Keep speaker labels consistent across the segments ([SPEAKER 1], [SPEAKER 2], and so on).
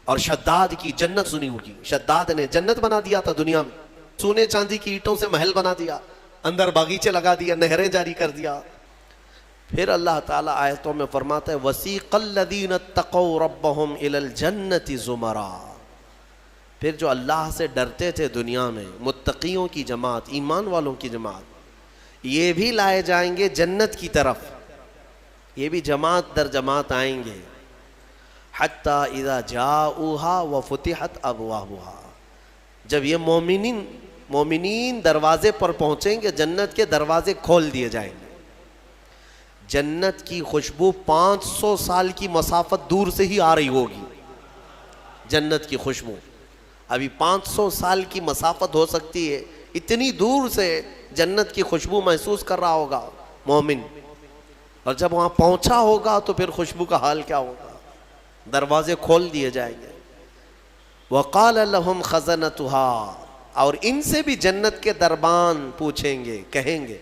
[SPEAKER 1] اور شداد کی جنت سنی ہوگی، شداد نے جنت بنا دیا تھا دنیا میں، سونے چاندی کی اینٹوں سے محل بنا دیا، اندر باغیچے لگا دیا، نہریں جاری کر دیا۔ پھر اللہ تعالیٰ آیتوں میں فرماتا ہے وَسِيقَ الَّذِينَ اتَّقَوْا رَبَّهُمْ إِلَى الْجَنَّةِ زُمَرًا، پھر جو اللہ سے ڈرتے تھے دنیا میں، متقیوں کی جماعت، ایمان والوں کی جماعت، یہ بھی لائے جائیں گے جنت کی طرف، یہ بھی جماعت در جماعت آئیں گے۔ حَتَّى إِذَا جَاءُوهَا وَفُتِحَتْ أَبْوَابُهَا، جب یہ مومنین دروازے پر پہنچیں گے، جنت کے دروازے کھول دیے جائیں گے۔ جنت کی خوشبو 500 سال کی مسافت دور سے ہی آ رہی ہوگی، جنت کی خوشبو ابھی 500 سال کی مسافت ہو سکتی ہے، اتنی دور سے جنت کی خوشبو محسوس کر رہا ہوگا مومن، اور جب وہاں پہنچا ہوگا تو پھر خوشبو کا حال کیا ہوگا؟ دروازے کھول دیے جائیں گے۔ وَقَالَ لَهُمْ خَزَنَتُهَا، اور ان سے بھی جنت کے دربان پوچھیں گے، کہیں گے،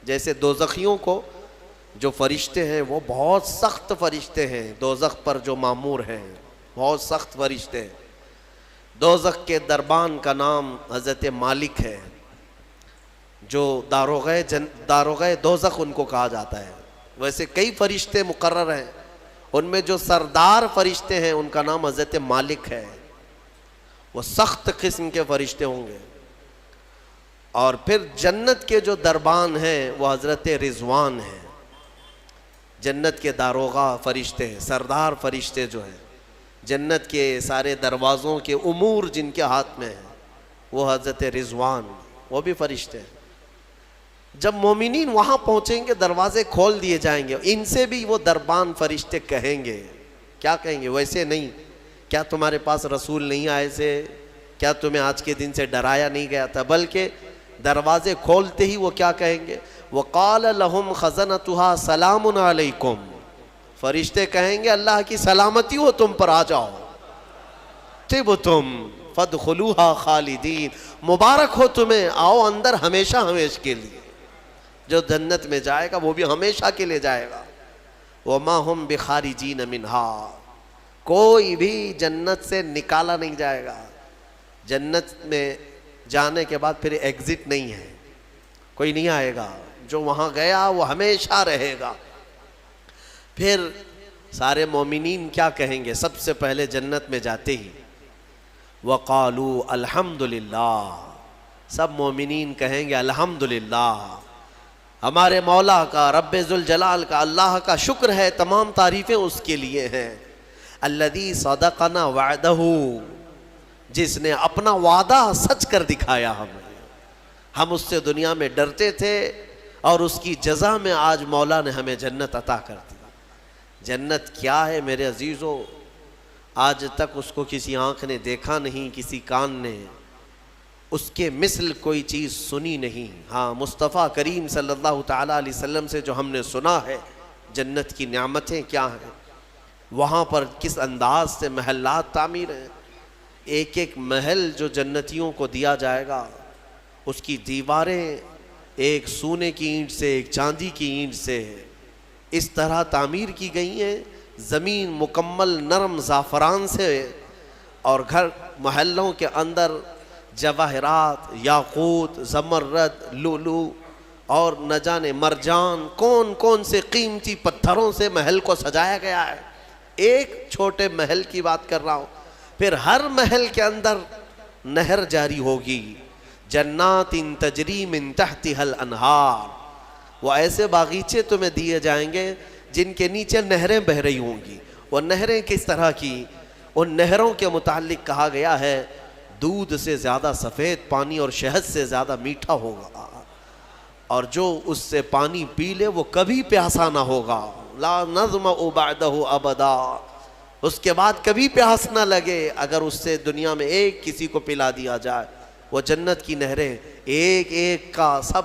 [SPEAKER 1] جیسے دوزخیوں کو جو فرشتے ہیں وہ بہت سخت فرشتے ہیں، دوزخ پر جو مامور ہیں بہت سخت فرشتے ہیں۔ دوزخ کے دربان کا نام حضرت مالک ہے، جو داروغہ دوزخ ان کو کہا جاتا ہے۔ ویسے کئی فرشتے مقرر ہیں، ان میں جو سردار فرشتے ہیں ان کا نام حضرت مالک ہے، وہ سخت قسم کے فرشتے ہوں گے۔ اور پھر جنت کے جو دربان ہیں وہ حضرت رضوان ہیں، جنت کے داروغہ فرشتے ہیں، سردار فرشتے جو ہیں، جنت کے سارے دروازوں کے امور جن کے ہاتھ میں ہیں وہ حضرت رضوان، وہ بھی فرشتے ہیں۔ جب مومنین وہاں پہنچیں گے دروازے کھول دیے جائیں گے، ان سے بھی وہ دربان فرشتے کہیں گے، کیا کہیں گے؟ ویسے نہیں، کیا تمہارے پاس رسول نہیں آئے تھے؟ کیا تمہیں آج کے دن سے ڈرایا نہیں گیا تھا؟ بلکہ دروازے کھولتے ہی وہ کیا کہیں گے؟ وَقَالَ لَهُمْ خَزَنَتُهَا سَلَامٌ عَلَيْكُمْ، فرشتے کہیں گے اللہ کی سلامتی ہو تم پر، آ جاؤ، طِبْتُمْ فَادْخُلُوهَا خَالِدِينَ، مبارک ہو تمہیں، آؤ اندر ہمیشہ ہمیشہ کے لیے۔ جو جنت میں جائے گا وہ بھی ہمیشہ کے لیے جائے گا۔ وَمَا هُمْ بِخَارِجِينَ مِنْهَا، کوئی بھی جنت سے نکالا نہیں جائے گا۔ جنت میں جانے کے بعد پھر ایگزٹ نہیں ہے، کوئی نہیں آئے گا، جو وہاں گیا وہ ہمیشہ رہے گا۔ پھر سارے مومنین کیا کہیں گے؟ سب سے پہلے جنت میں جاتے ہی وَقَالُوا الْحَمْدُلِلَّهِ، سب مومنین کہیں گے الحمدللہ، ہمارے مولا کا، رب ذوالجلال کا، اللہ کا شکر ہے، تمام تعریفیں اس کے لیے ہیں۔ الذی صدقنا وعدہ، جس نے اپنا وعدہ سچ کر دکھایا ہمیں، ہم اس سے دنیا میں ڈرتے تھے اور اس کی جزا میں آج مولا نے ہمیں جنت عطا کر دی۔ جنت کیا ہے میرے عزیزو؟ آج تک اس کو کسی آنکھ نے دیکھا نہیں، کسی کان نے اس کے مثل کوئی چیز سنی نہیں۔ ہاں، مصطفیٰ کریم صلی اللہ تعالیٰ علیہ وسلم سے جو ہم نے سنا ہے جنت کی نعمتیں کیا ہیں، وہاں پر کس انداز سے محلات تعمیر ہیں، ایک ایک محل جو جنتیوں کو دیا جائے گا اس کی دیواریں ایک سونے کی اینٹ سے، ایک چاندی کی اینٹ سے اس طرح تعمیر کی گئی ہیں، زمین مکمل نرم زعفران سے، اور گھر محلوں کے اندر جواہرات، یاقوت، زمرد، لؤلؤ اور نہ جانے مرجان، کون کون سے قیمتی پتھروں سے محل کو سجایا گیا ہے۔ ایک چھوٹے محل کی بات کر رہا ہوں۔ پھر ہر محل کے اندر نہر جاری ہوگی، جنات تجری من تحتها الانہار، وہ ایسے باغیچے تمہیں دیے جائیں گے جن کے نیچے نہریں بہہ رہی ہوں گی۔ وہ نہریں کس طرح کی؟ ان نہروں کے متعلق کہا گیا ہے دودھ سے زیادہ سفید پانی اور شہد سے زیادہ میٹھا ہوگا، اور جو اس سے پانی پی لے وہ کبھی پیاسا نہ ہوگا۔ لا نظمأ بعدہ ابدا، اس کے بعد کبھی پیاس نہ لگے اگر اس سے دنیا میں ایک کسی کو پلا دیا جائے۔ وہ جنت کی نہریں ایک ایک کا، سب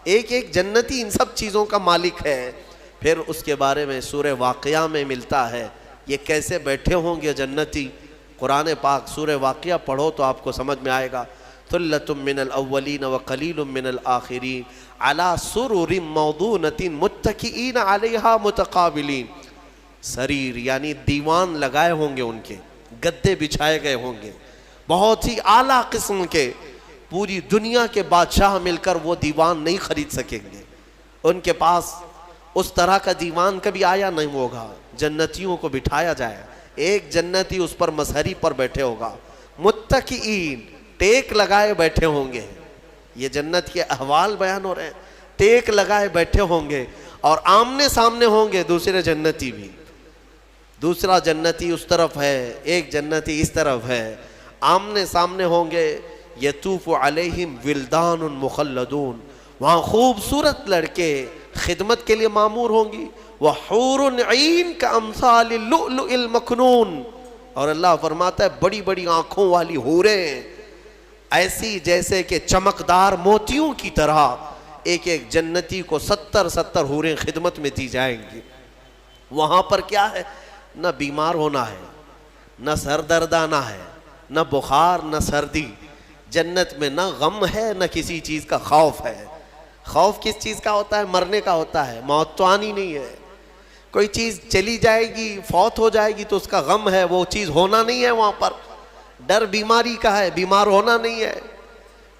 [SPEAKER 1] ایک ایک جنتی ان سب چیزوں کا مالک ہے۔ پھر اس کے بارے میں سورہ واقعہ میں ملتا ہے یہ کیسے بیٹھے ہوں گے جنتی۔ قرآن پاک سورہ واقعہ پڑھو تو آپ کو سمجھ میں آئے گا۔ ثلۃ من الاولین وقلیل من الآخرین علی سرر موضونۃ متکئین علیہا متقابلین، سریر یعنی دیوان لگائے ہوں گے ان کے، گدے بچھائے گئے ہوں گے، بہت ہی اعلیٰ قسم کے، پوری دنیا کے بادشاہ مل کر وہ دیوان نہیں خرید سکیں گے، ان کے پاس اس طرح کا دیوان کبھی آیا نہیں ہوگا۔ جنتیوں کو بٹھایا جائے، ایک جنتی اس پر مظہری پر بیٹھے ہوگا، متکئین، ٹیک لگائے بیٹھے ہوں گے۔ یہ جنت کے احوال بیان ہو رہے ہیں، ٹیک لگائے بیٹھے ہوں گے، اور آمنے سامنے ہوں گے دوسرے جنتی بھی، دوسرا جنتی اس طرف ہے، ایک جنتی اس طرف ہے، آمنے سامنے ہوں گے۔ یطوف علیہم ولدان مخلدون، وہاں خوبصورت لڑکے خدمت کے لیے معمور ہوں گی، وحور عین کامثال اللؤلؤ المکنون، اور اللہ فرماتا ہے بڑی بڑی آنکھوں والی حوریں، ایسی جیسے کہ چمکدار موتیوں کی طرح، ایک ایک جنتی کو 70 حوریں خدمت میں دی جائیں گی۔ وہاں پر کیا ہے؟ نہ بیمار ہونا ہے، نہ سر درد آنا ہے، نہ بخار، نہ سردی۔ جنت میں نہ غم ہے، نہ کسی چیز کا خوف ہے۔ خوف کس چیز کا ہوتا ہے؟ مرنے کا ہوتا ہے، موت تو آنی نہیں ہے۔ کوئی چیز چلی جائے گی، فوت ہو جائے گی تو اس کا غم ہے، وہ چیز ہونا نہیں ہے وہاں پر۔ ڈر بیماری کا ہے، بیمار ہونا نہیں ہے۔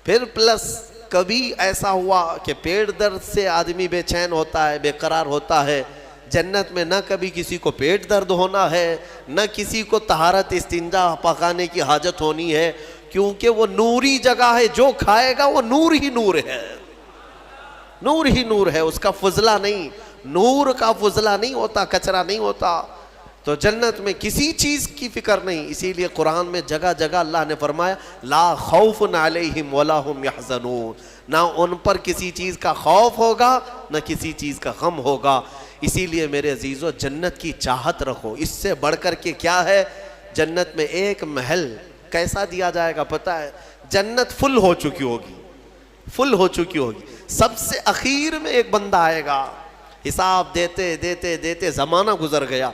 [SPEAKER 1] پھر پلس کبھی ایسا ہوا کہ پیٹ درد سے آدمی بے چین ہوتا ہے، بے قرار ہوتا ہے، جنت میں نہ کبھی کسی کو پیٹ درد ہونا ہے، نہ کسی کو طہارت استنجا پکانے کی حاجت ہونی ہے، کیونکہ وہ نوری جگہ ہے، جو کھائے گا وہ نور ہی نور ہے، نور ہی نور ہے، اس کا فضلہ نہیں، نور کا فضلہ نہیں ہوتا، کچرا نہیں ہوتا۔ تو جنت میں کسی چیز کی فکر نہیں، اسی لیے قرآن میں جگہ جگہ اللہ نے فرمایا لا خوف علیہم ولا ہم یحزنون، نہ ان پر کسی چیز کا خوف ہوگا، نہ کسی چیز کا غم ہوگا۔ اسی لیے میرے عزیزو جنت کی چاہت رکھو، اس سے بڑھ کر کے کیا ہے؟ جنت میں ایک محل کیسا دیا جائے گا پتہ ہے؟ جنت فل ہو چکی ہوگی، فل ہو چکی ہوگی، سب سے اخیر میں ایک بندہ آئے گا، حساب دیتے دیتے دیتے زمانہ گزر گیا،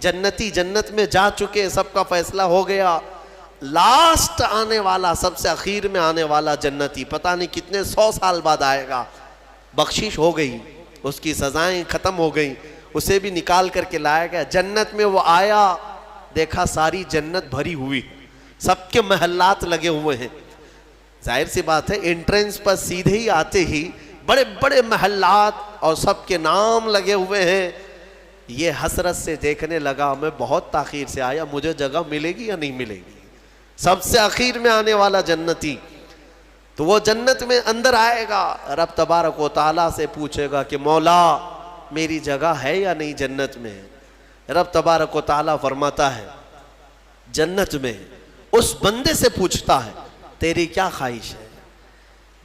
[SPEAKER 1] جنتی جنت میں جا چکے، سب کا فیصلہ ہو گیا، لاسٹ آنے والا، سب سے اخیر میں آنے والا جنتی پتہ نہیں کتنے 100 سال بعد آئے گا، بخشش ہو گئی، اس کی سزائیں ختم ہو گئیں، اسے بھی نکال کر کے لایا گیا۔ جنت میں وہ آیا، دیکھا ساری جنت بھری ہوئی، سب کے محلات لگے ہوئے ہیں، ظاہر سی بات ہے انٹرنس پر سیدھے ہی آتے ہی بڑے بڑے محلات اور سب کے نام لگے ہوئے ہیں۔ یہ حسرت سے دیکھنے لگا، میں بہت تاخیر سے آیا، مجھے جگہ ملے گی یا نہیں ملے گی؟ سب سے اخیر میں آنے والا جنتی، تو وہ جنت میں اندر آئے گا، رب تبارک و تعالیٰ سے پوچھے گا کہ مولا میری جگہ ہے یا نہیں جنت میں؟ رب تبارک و تعالیٰ فرماتا ہے جنت میں اس بندے سے پوچھتا ہے تیری کیا خواہش ہے؟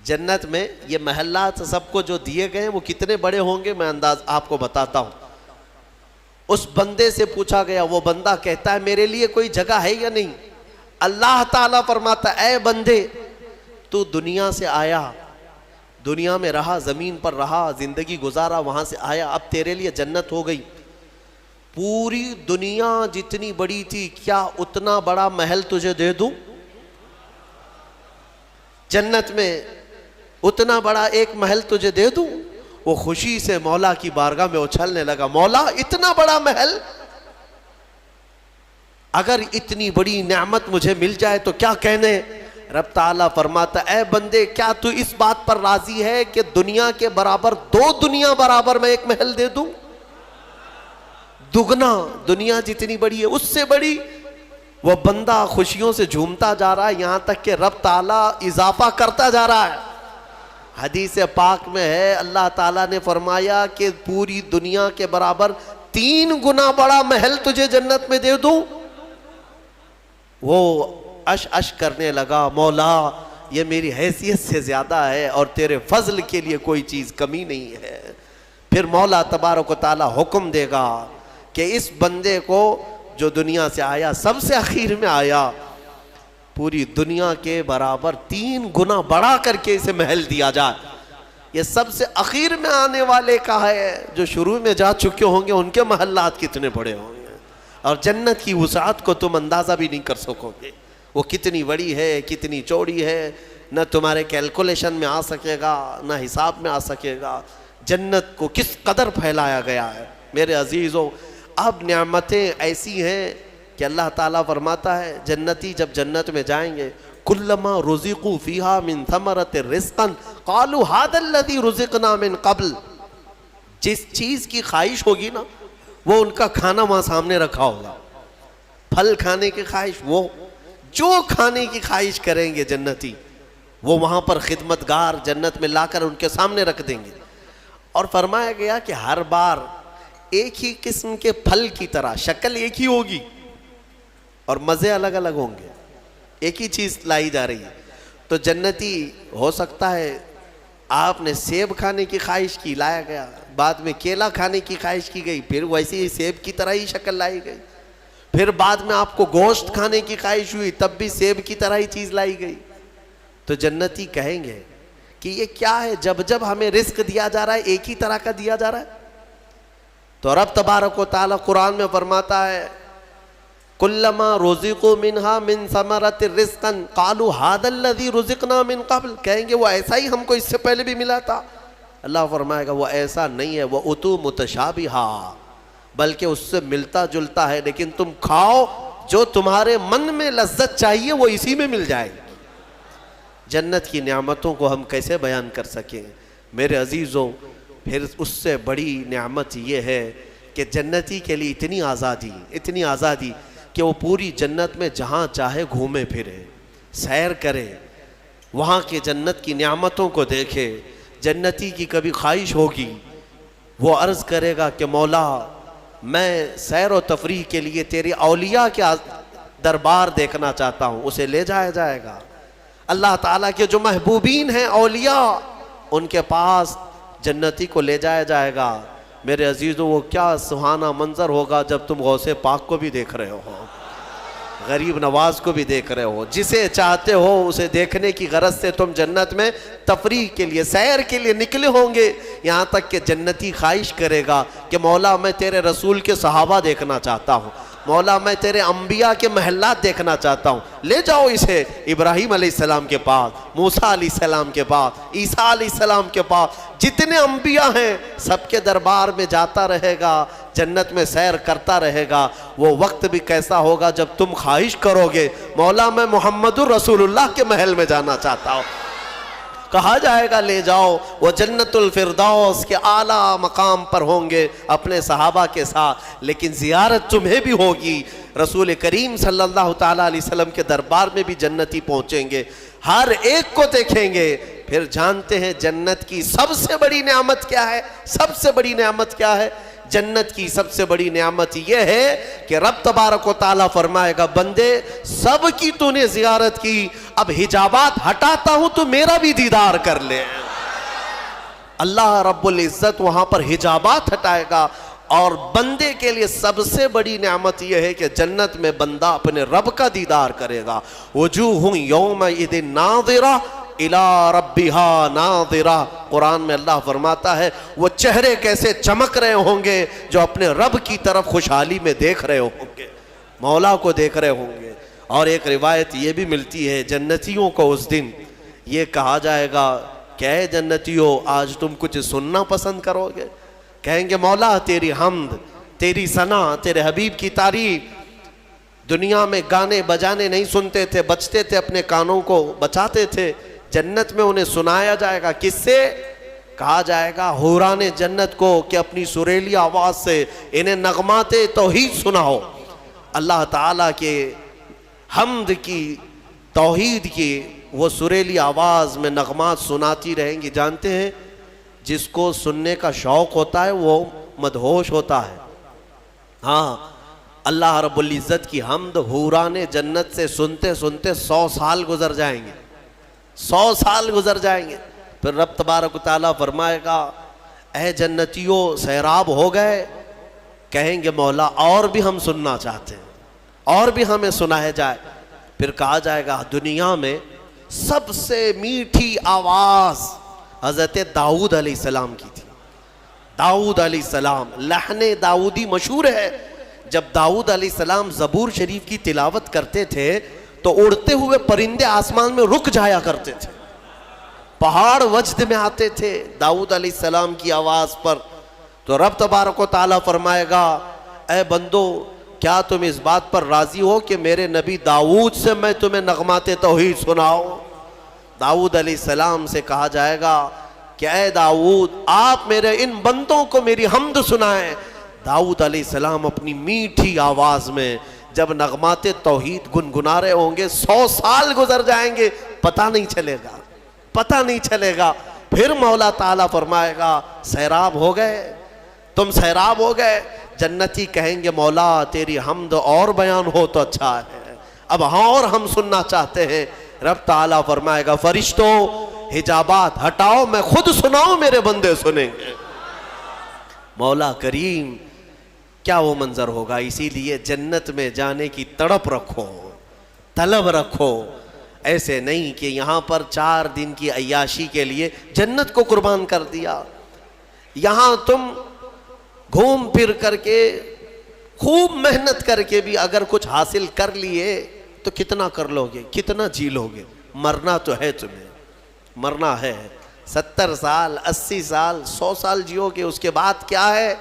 [SPEAKER 1] جنت میں یہ محلات سب کو جو دیے گئے ہیں وہ کتنے بڑے ہوں گے میں انداز آپ کو بتاتا ہوں۔ اس بندے سے پوچھا گیا، وہ بندہ کہتا ہے میرے لیے کوئی جگہ ہے یا نہیں؟ اللہ تعالیٰ فرماتا ہے اے بندے تو دنیا سے آیا، دنیا میں رہا، زمین پر رہا، زندگی گزارا، وہاں سے آیا، اب تیرے لیے جنت ہو گئی۔ پوری دنیا جتنی بڑی تھی، کیا اتنا بڑا محل تجھے دے دوں؟ جنت میں اتنا بڑا ایک محل تجھے دے دوں؟ وہ خوشی سے مولا کی بارگاہ میں اچھلنے لگا، مولا اتنا بڑا محل، اگر اتنی بڑی نعمت مجھے مل جائے تو کیا کہنے؟ رب تعالیٰ فرماتا اے بندے کیا تو اس بات پر راضی ہے کہ دنیا کے برابر 2 دنیا برابر میں ایک محل دے دوں؟ دگنا، دنیا جتنی بڑی ہے اس سے بڑی۔ وہ بندہ خوشیوں سے جھومتا جا رہا ہے، یہاں تک کہ رب تعالیٰ اضافہ کرتا جا رہا ہے۔ حدیث پاک میں ہے اللہ تعالیٰ نے فرمایا کہ پوری دنیا کے برابر 3 گنا بڑا محل تجھے جنت میں دے دوں۔ وہ اش کرنے لگا، مولا یہ میری حیثیت سے زیادہ ہے اور تیرے فضل کے لیے کوئی چیز کمی نہیں ہے۔ پھر مولا تبارک و تعالیٰ حکم دے گا کہ اس بندے کو جو دنیا سے آیا، سب سے اخیر میں آیا، پوری دنیا کے برابر 3 گنا بڑھا کر کے اسے محل دیا جائے۔ یہ سب سے اخیر میں آنے والے کا ہے، جو شروع میں جا چکے ہوں گے ان کے محلات کتنے بڑے ہوں گے، اور جنت کی وسعت کو تم اندازہ بھی نہیں کر سکو گے، وہ کتنی بڑی ہے، کتنی چوڑی ہے، نہ تمہارے کیلکولیشن میں آ سکے گا، نہ حساب میں آ سکے گا۔ جنت کو کس قدر پھیلایا گیا ہے میرے عزیزوں۔ اب نعمتیں ایسی ہیں کہ اللہ تعالیٰ فرماتا ہے جنتی جب جنت میں جائیں گے کلما رزقوا فیہا من ثمرۃ رزقا قالوا ھذا الذی رزقنا من قبل، جس چیز کی خواہش ہوگی نا وہ ان کا کھانا وہاں سامنے رکھا ہوگا، پھل کھانے کی خواہش، وہ جو کھانے کی خواہش کریں گے جنتی وہ وہاں پر خدمتگار جنت میں لا کر ان کے سامنے رکھ دیں گے۔ اور فرمایا گیا کہ ہر بار ایک ہی قسم کے پھل کی طرح شکل ایک ہی ہوگی اور مزے الگ الگ ہوں گے، ایک ہی چیز لائی جا رہی ہے۔ تو جنتی ہو سکتا ہے آپ نے سیب کھانے کی خواہش کی، لایا گیا، بعد میں کیلا کھانے کی خواہش کی گئی، پھر ویسے ہی سیب کی طرح ہی شکل لائی گئی، پھر بعد میں آپ کو گوشت کھانے کی خواہش ہوئی تب بھی سیب کی طرح ہی چیز لائی گئی۔ تو جنتی کہیں گے کہ یہ کیا ہے، جب جب ہمیں رزق دیا جا رہا ہے ایک ہی طرح کا دیا جا رہا ہے۔ تو رب تبارک و تعالیٰ قرآن میں فرماتا ہے کلما رزقوا منہا من ثمرۃ رزقا قالوا ھذا الذی رزقنا من قبل، کہیں گے وہ ایسا ہی ہم کو اس سے پہلے بھی ملا تھا۔ اللہ فرمائے گا وہ ایسا نہیں ہے، وہ اتو متشابہا، بلکہ اس سے ملتا جلتا ہے، لیکن تم کھاؤ جو تمہارے من میں لذت چاہیے وہ اسی میں مل جائے گی۔ جنت کی نعمتوں کو ہم کیسے بیان کر سکیں میرے عزیزوں؟ پھر اس سے بڑی نعمت یہ ہے کہ جنتی کے لیے اتنی آزادی کہ وہ پوری جنت میں جہاں چاہے گھومے پھرے، سیر کرے، وہاں کے جنت کی نعمتوں کو دیکھے۔ جنتی کی کبھی خواہش ہوگی وہ عرض کرے گا کہ مولا میں سیر و تفریح کے لیے تیری اولیاء کے دربار دیکھنا چاہتا ہوں، اسے لے جایا جائے گا۔ اللہ تعالیٰ کے جو محبوبین ہیں اولیاء ان کے پاس جنتی کو لے جایا جائے گا۔ میرے عزیزوں وہ کیا سہانا منظر ہوگا جب تم غوث پاک کو بھی دیکھ رہے ہو، غریب نواز کو بھی دیکھ رہے ہو، جسے چاہتے ہو اسے دیکھنے کی غرض سے تم جنت میں تفریح کے لیے سیر کے لیے نکلے ہوں گے، یہاں تک کہ جنتی خواہش کرے گا کہ مولا میں تیرے رسول کے صحابہ دیکھنا چاہتا ہوں، مولا میں تیرے انبیاء کے محلات دیکھنا چاہتا ہوں، لے جاؤ اسے ابراہیم علیہ السلام کے پاس، موسیٰ علیہ السلام کے پاس، عیسیٰ علیہ السلام کے پاس، جتنے انبیاء ہیں سب کے دربار میں جاتا رہے گا، جنت میں سیر کرتا رہے گا۔ وہ وقت بھی کیسا ہوگا جب تم خواہش کرو گے مولا میں محمد الرسول اللہ کے محل میں جانا چاہتا ہوں، کہا جائے گا لے جاؤ، وہ جنت الفردوس کے اعلیٰ مقام پر ہوں گے اپنے صحابہ کے ساتھ، لیکن زیارت تمہیں بھی ہوگی۔ رسول کریم صلی اللہ تعالیٰ علیہ وسلم کے دربار میں بھی جنتی پہنچیں گے، ہر ایک کو دیکھیں گے۔ پھر جانتے ہیں جنت کی سب سے بڑی نعمت کیا ہے؟ سب سے بڑی نعمت کیا ہے؟ جنت کی سب سے بڑی نعمت یہ ہے کہ رب تبارک و تعالیٰ فرمائے گا بندے سب کی تو نے زیارت کی، اب حجابات ہٹاتا ہوں تو میرا بھی دیدار کر لے۔ اللہ رب العزت وہاں پر حجابات ہٹائے گا، اور بندے کے لیے سب سے بڑی نعمت یہ ہے کہ جنت میں بندہ اپنے رب کا دیدار کرے گا۔ وجوہ یومئذ ناظرہ الی ربہا ناظرہ، قرآن میں اللہ فرماتا ہے وہ چہرے کیسے چمک رہے ہوں گے جو اپنے رب کی طرف خوشحالی میں دیکھ رہے ہوں گے، مولا کو دیکھ رہے ہوں گے۔ اور ایک روایت یہ بھی ملتی ہے جنتیوں کو اس دن یہ کہا جائے گا کہ اے جنتیوں آج تم کچھ سننا پسند کرو گے؟ کہیں گے مولا تیری حمد، تیری ثنا، تیرے حبیب کی تعریف۔ دنیا میں گانے بجانے نہیں سنتے تھے، بچتے تھے، اپنے کانوں کو بچاتے تھے، جنت میں انہیں سنایا جائے گا۔ کس سے؟ کہا جائے گا حوران جنت کو کہ اپنی سریلی آواز سے انہیں نغمات توحید سناؤ، اللہ تعالیٰ کے حمد کی، توحید کی وہ سریلی آواز میں نغمات سناتی رہیں گی۔ جانتے ہیں جس کو سننے کا شوق ہوتا ہے وہ مدہوش ہوتا ہے۔ ہاں اللہ رب العزت کی حمد حوران جنت سے سنتے سنتے 100 سال گزر جائیں گے، 100 سال گزر جائیں گے۔ پھر رب تبارک و تعالیٰ فرمائے گا اے جنتیوں سیراب ہو گئے؟ کہیں گے مولا اور بھی ہم سننا چاہتے ہیں، اور بھی ہمیں سنایا جائے۔ پھر کہا جائے گا دنیا میں سب سے میٹھی آواز حضرت داؤد علیہ السلام کی تھی۔ داؤد علیہ السلام، لحن داؤدی مشہور ہے۔ جب داؤد علیہ السلام زبور شریف کی تلاوت کرتے تھے تو اڑتے ہوئے پرندے آسمان میں رک جایا کرتے تھے، پہاڑ وجد میں آتے تھے داؤد علیہ السلام کی آواز پر۔ تو رب تبارک و تعالیٰ فرمائے گا اے بندو کیا تم اس بات پر راضی ہو کہ میرے نبی داؤد سے میں تمہیں نغمات توحید سناؤں؟ داؤد علیہ السلام سے کہا جائے گا کہ اے داؤد آپ میرے ان بندوں کو میری حمد سنائیں۔ داؤد علیہ السلام اپنی میٹھی آواز میں جب نغمات توحید گنگنا رہے ہوں گے، 100 سال گزر جائیں گے، پتہ نہیں چلے گا، پتہ نہیں چلے گا۔ پھر مولا تعالیٰ فرمائے گا سیراب ہو گئے، تم سیراب ہو گئے۔ جنتی کہیں گے مولا تیری حمد اور بیان ہو تو اچھا ہے، اب ہاں اور ہم سننا چاہتے ہیں۔ رب تعالیٰ فرمائے گا فرشتوں حجابات ہٹاؤ، میں خود سناؤں میرے بندے سنیں گے۔ مولا کریم کیا وہ منظر ہوگا۔ اسی لیے جنت میں جانے کی تڑپ رکھو، طلب رکھو، ایسے نہیں کہ یہاں پر 4 دن کی عیاشی کے لیے جنت کو قربان کر دیا۔ یہاں تم گھوم پھر کر کے خوب محنت کر کے بھی اگر کچھ حاصل کر لیے تو کتنا کر لو گے، کتنا جی لو گے؟ مرنا تو ہے، تمہیں مرنا ہے۔ 70 سال 80 سال 100 سال جیو گے، اس کے بعد کیا ہے؟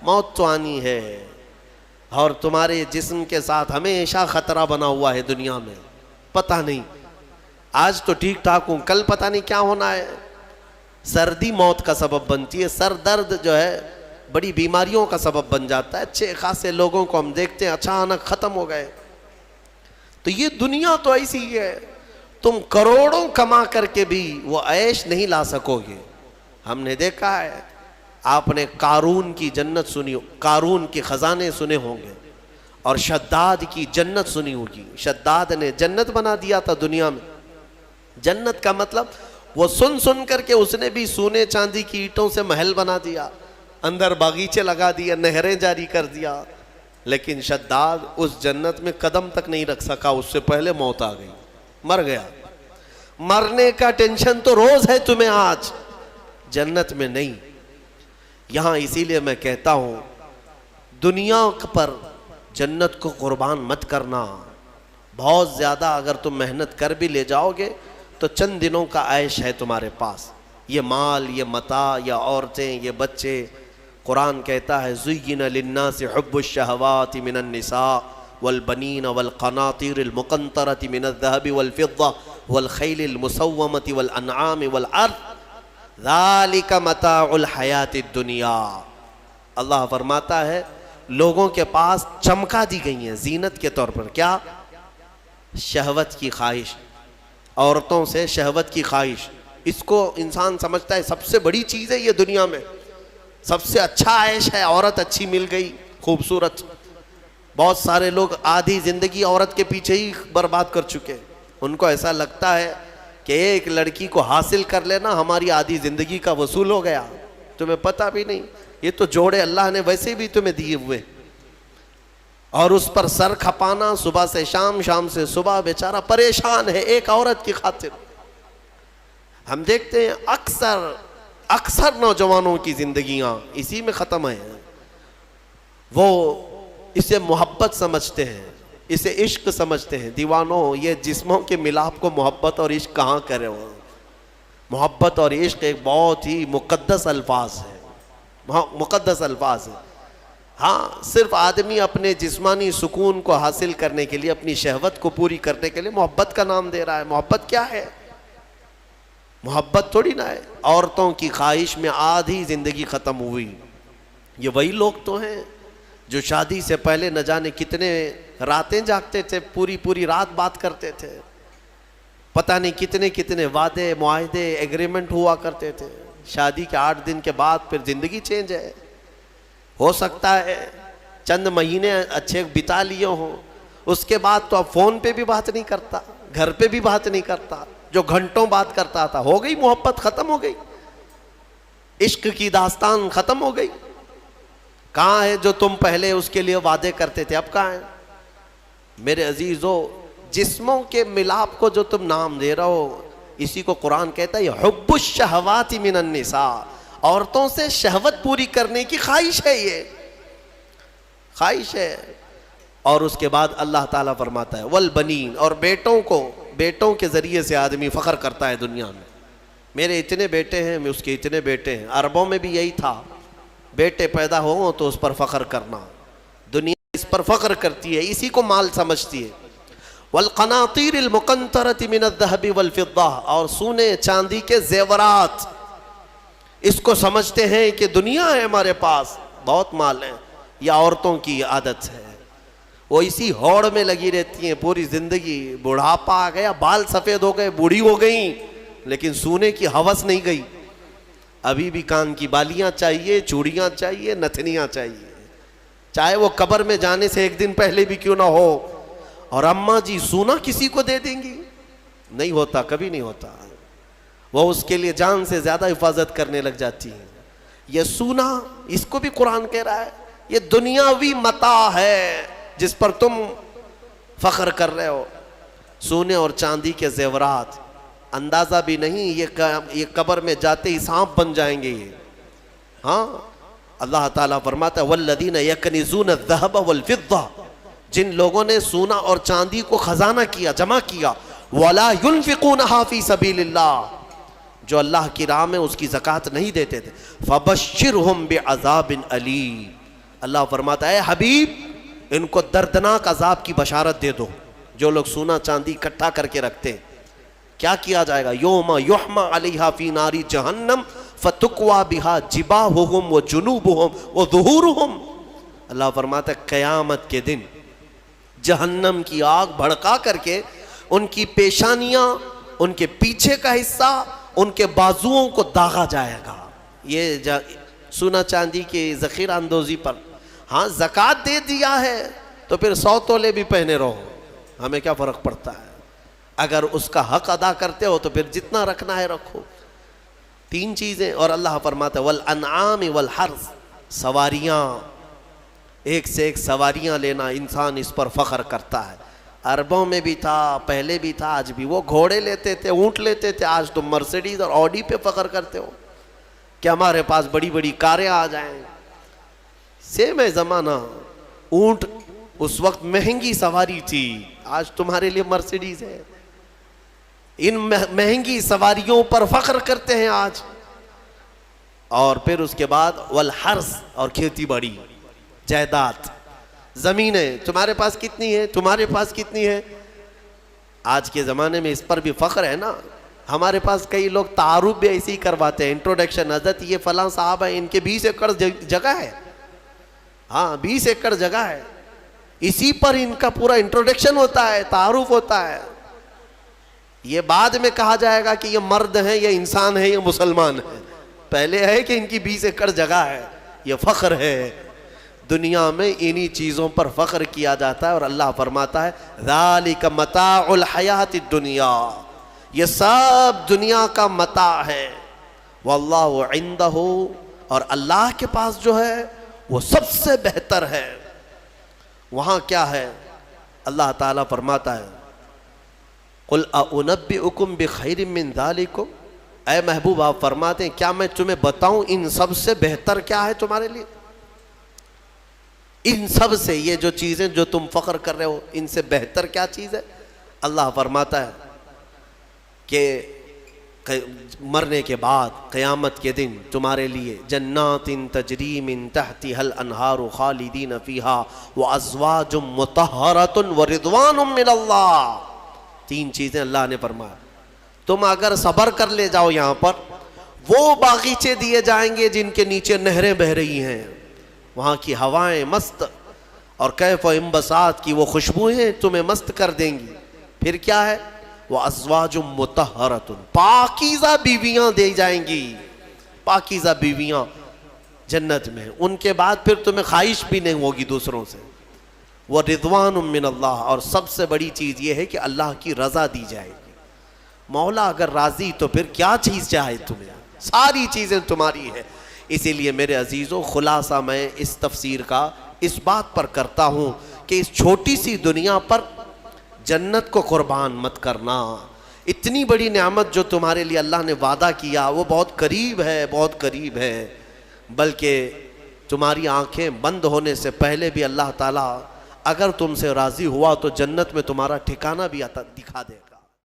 [SPEAKER 1] موت تو آنی ہے، اور تمہارے جسم کے ساتھ ہمیشہ خطرہ بنا ہوا ہے دنیا میں، پتہ نہیں آج تو ٹھیک ٹھاک ہوں، کل پتہ نہیں کیا ہونا ہے۔ سردی موت کا سبب بنتی ہے، سر درد جو ہے بڑی بیماریوں کا سبب بن جاتا ہے۔ اچھے خاصے لوگوں کو ہم دیکھتے ہیں اچانک ختم ہو گئے۔ تو یہ دنیا تو ایسی ہی ہے، تم کروڑوں کما کر کے بھی وہ عیش نہیں لا سکو گے۔ ہم نے دیکھا ہے، آپ نے قارون کی جنت سنی، قارون کے خزانے سنے ہوں گے، اور شداد کی جنت سنی ہوگی۔ شداد نے جنت بنا دیا تھا دنیا میں۔ جنت کا مطلب وہ سن کر کے اس نے بھی سونے چاندی کی اینٹوں سے محل بنا دیا، اندر باغیچے لگا دیا، نہریں جاری کر دیا، لیکن شداد اس جنت میں قدم تک نہیں رکھ سکا، اس سے پہلے موت آ گئی، مر گیا۔ مرنے کا ٹینشن تو روز ہے تمہیں آج، جنت میں نہیں۔ یہاں اسی لیے میں کہتا ہوں دنیا پر جنت کو قربان مت کرنا۔ بہت زیادہ اگر تم محنت کر بھی لے جاؤ گے تو چند دنوں کا عیش ہے تمہارے پاس، یہ مال، یہ متاع، یا عورتیں، یہ بچے۔ قرآن کہتا ہے زُيِّنَ لِلنَّاسِ حُبُّ الشَّهَوَاتِ مِنَ النِّسَاءِ وَالْبَنِينَ وَالْقَنَاطِيرِ الْمُقَنطَرَةِ مِنَ الذَّهَبِ وَالْفِضَّةِ وَالْخَيْلِ الْمُسَوَّمَةِ وَالْأَنْعَامِ وَالْحَرْثِ ذَلِكَ مَتَاعُ الْحَيَاةِ الدُّنْيَا۔ اللہ فرماتا ہے لوگوں کے پاس چمکا دی گئی ہیں زینت کے طور پر، کیا؟ شہوت کی خواہش، عورتوں سے شہوت کی خواہش۔ اس کو انسان سمجھتا ہے سب سے بڑی چیز ہے یہ دنیا میں، سب سے اچھا عیش ہے، عورت اچھی مل گئی، خوبصورت۔ بہت سارے لوگ آدھی زندگی عورت کے پیچھے ہی برباد کر چکے، ان کو ایسا لگتا ہے کہ ایک لڑکی کو حاصل کر لینا ہماری آدھی زندگی کا وصول ہو گیا۔ تمہیں پتہ بھی نہیں، یہ تو جوڑے اللہ نے ویسے بھی تمہیں دیے ہوئے، اور اس پر سر کھپانا صبح سے شام، شام سے صبح، بیچارہ پریشان ہے ایک عورت کی خاطر۔ ہم دیکھتے ہیں اکثر نوجوانوں کی زندگیاں اسی میں ختم ہیں۔ وہ اسے محبت سمجھتے ہیں، اسے عشق سمجھتے ہیں۔ دیوانوں، یہ جسموں کے ملاپ کو محبت اور عشق کہاں کرے ہو؟ محبت اور عشق ایک بہت ہی مقدس الفاظ ہے، مقدس الفاظ ہے۔ ہاں، صرف آدمی اپنے جسمانی سکون کو حاصل کرنے کے لیے، اپنی شہوت کو پوری کرنے کے لیے محبت کا نام دے رہا ہے۔ محبت کیا ہے؟ محبت تھوڑی نہ ہے۔ عورتوں کی خواہش میں آدھی زندگی ختم ہوئی۔ یہ وہی لوگ تو ہیں جو شادی سے پہلے نہ جانے کتنے راتیں جاگتے تھے، پوری رات بات کرتے تھے، پتہ نہیں کتنے وعدے، معاہدے، ایگریمنٹ ہوا کرتے تھے۔ شادی کے 8 دن کے بعد پھر زندگی چینج ہے۔ ہو سکتا ہے چند مہینے اچھے بتا لیے ہوں، اس کے بعد تو اب فون پہ بھی بات نہیں کرتا، گھر پہ بھی بات نہیں کرتا، جو گھنٹوں بات کرتا تھا۔ ہو گئی محبت، ختم ہو گئی، عشق کی داستان ختم ہو گئی۔ کہاں ہے جو تم پہلے اس کے لیے وعدے کرتے تھے، اب کہاں ہے؟ میرے عزیزو، جسموں کے ملاپ کو جو تم نام دے رہے ہو، اسی کو قرآن کہتا ہے حب الشہوات من النساء، عورتوں سے شہوت پوری کرنے کی خواہش ہے، یہ خواہش ہے۔ اور اس کے بعد اللہ تعالیٰ فرماتا ہے والبنین، اور بیٹوں کے ذریعے سے آدمی فخر کرتا ہے دنیا میں، میرے اتنے بیٹے ہیں، میں اس کے اتنے بیٹے ہیں۔ عربوں میں بھی یہی تھا، بیٹے پیدا ہوں تو اس پر فخر کرنا۔ دنیا اس پر فخر کرتی ہے، اسی کو مال سمجھتی ہے۔ والقناطیر المقنطرۃ من الذهب والفضہ، اور سونے چاندی کے زیورات، اس کو سمجھتے ہیں کہ دنیا ہے ہمارے پاس، بہت مال ہے۔ یہ عورتوں کی عادت ہے، وہ اسی ہوڑ میں لگی رہتی ہیں پوری زندگی، بڑھاپا آ گیا، بال سفید ہو گئے، بوڑھی ہو گئیں، لیکن سونے کی ہوس نہیں گئی، ابھی بھی کان کی بالیاں چاہیے، چوڑیاں چاہیے، نتھنیاں چاہیے، چاہے وہ قبر میں جانے سے ایک دن پہلے بھی کیوں نہ ہو۔ اور اماں جی سونا کسی کو دے دیں گی؟ نہیں ہوتا، کبھی نہیں ہوتا، وہ اس کے لیے جان سے زیادہ حفاظت کرنے لگ جاتی ہیں۔ یہ سونا، اس کو بھی قرآن کہہ رہا ہے یہ دنیاوی متاع ہے جس پر تم فخر کر رہے ہو۔ سونے اور چاندی کے زیورات، اندازہ بھی نہیں یہ قبر میں جاتے ہی سانپ بن جائیں گے یہ۔ ہاں، اللہ تعالیٰ فرماتا ہے والذین یکنزون الذہب والفضہ، جن لوگوں نے سونا اور چاندی کو خزانہ کیا، جمع کیا، ولا ينفقونها فی سبیل اللہ، جو اللہ کی راہ میں اس کی زکوٰۃ نہیں دیتے تھے، فبشرہم بعذاب علیم، اللہ فرماتا ہے اے حبیب ان کو دردناک عذاب کی بشارت دے دو۔ جو لوگ سونا چاندی اکٹھا کر کے رکھتے ہیں، کیا کیا جائے گا؟ یوم یحمى علیہا فی نار جہنم فتقوی بہا جباہہم وجنوبہم وظہورہم، اللہ فرماتا ہے قیامت کے دن جہنم کی آگ بھڑکا کر کے ان کی پیشانیاں، ان کے پیچھے کا حصہ، ان کے بازوؤں کو داغا جائے گا۔ یہ سونا چاندی کی ذخیرہ اندوزی پر۔ ہاں زکوٰۃ دے دیا ہے تو پھر 100 تولے بھی پہنے رہو، ہمیں کیا فرق پڑتا ہے؟ اگر اس کا حق ادا کرتے ہو تو پھر جتنا رکھنا ہے رکھو۔ 3 چیزیں، اور اللہ فرماتا ہے والانعام والحرث، سواریاں، ایک سے ایک سواریاں لینا، انسان اس پر فخر کرتا ہے۔ عربوں میں بھی تھا، پہلے بھی تھا، آج بھی، وہ گھوڑے لیتے تھے، اونٹ لیتے تھے، آج تم مرسیڈیز اور آڈی پہ فخر کرتے ہو کہ ہمارے پاس بڑی بڑی کاریں آ جائیں۔ سیم ہے زمانہ، اونٹ اس وقت مہنگی سواری تھی، آج تمہارے لیے مرسیڈیز ہے۔ ان مہنگی سواریوں پر فخر کرتے ہیں آج۔ اور پھر اس کے بعد والحرث، اور کھیتی باڑی، جائیداد، زمینیں، تمہارے پاس کتنی ہے، تمہارے پاس کتنی ہے۔ آج کے زمانے میں اس پر بھی فخر ہے نا۔ ہمارے پاس کئی لوگ تعارف بھی ایسے ہی کرواتے ہیں، انٹروڈکشن، حضرت یہ فلاں صاحب ہیں، ان کے 20 ایکڑ جگہ ہے، ہاں 20 ایکڑ جگہ ہے، اسی پر ان کا پورا انٹروڈکشن ہوتا ہے، تعارف ہوتا ہے۔ یہ بعد میں کہا جائے گا کہ یہ مرد ہیں، یہ انسان ہے، یہ مسلمان ہے، پہلے ہے کہ ان کی 20 ایکڑ جگہ ہے۔ یہ فخر ہے، دنیا میں انہی چیزوں پر فخر کیا جاتا ہے۔ اور اللہ فرماتا ہے ذالک متاع الحیات الدنیا، یہ سب دنیا کا متاع ہے، واللہ عندہ، اور اللہ کے پاس جو ہے وہ سب سے بہتر ہے۔ وہاں کیا ہے؟ اللہ تعالیٰ فرماتا ہے قل اؤنبئکم بخیر من ذالکم، اے محبوب آپ فرماتے ہیں کیا میں تمہیں بتاؤں ان سب سے بہتر کیا ہے تمہارے لیے؟ ان سب سے، یہ جو چیزیں جو تم فخر کر رہے ہو، ان سے بہتر کیا چیز ہے؟ اللہ فرماتا ہے کہ مرنے کے بعد قیامت کے دن تمہارے لیے جنات تجری من تحتها الانہار خالدین فیہا وازواج مطہرۃ ورضوان من اللہ۔ 3 چیزیں اللہ نے فرمایا، تم اگر صبر کر لے جاؤ یہاں پر، وہ باغیچے دیے جائیں گے جن کے نیچے نہریں بہہ رہی ہیں، وہاں کی ہوائیں مست، اور کیف و انبساط کی وہ خوشبوئیں تمہیں مست کر دیں گی۔ پھر کیا ہے؟ وَأَزْوَاجٌ مُطَهَّرَةٌ، پاکیزہ بیویاں دی جائیں گی، پاکیزہ بیویاں جنت میں، ان کے بعد پھر تمہیں خواہش بھی نہیں ہوگی دوسروں سے۔ وَرِضْوَانٌ مِّنَ اللَّهِ، اور سب سے بڑی چیز یہ ہے کہ اللہ کی رضا دی جائے گی۔ مولا اگر راضی تو پھر کیا چیز چاہے تمہیں، ساری چیزیں تمہاری ہیں۔ اسی لیے میرے عزیزوں، خلاصہ میں اس تفسیر کا اس بات پر کرتا ہوں کہ اس چھوٹی سی دنیا پر جنت کو قربان مت کرنا۔ اتنی بڑی نعمت جو تمہارے لیے اللہ نے وعدہ کیا وہ بہت قریب ہے، بہت قریب ہے، بلکہ تمہاری آنکھیں بند ہونے سے پہلے بھی اللہ تعالیٰ اگر تم سے راضی ہوا تو جنت میں تمہارا ٹھکانہ بھی دکھا دے گا۔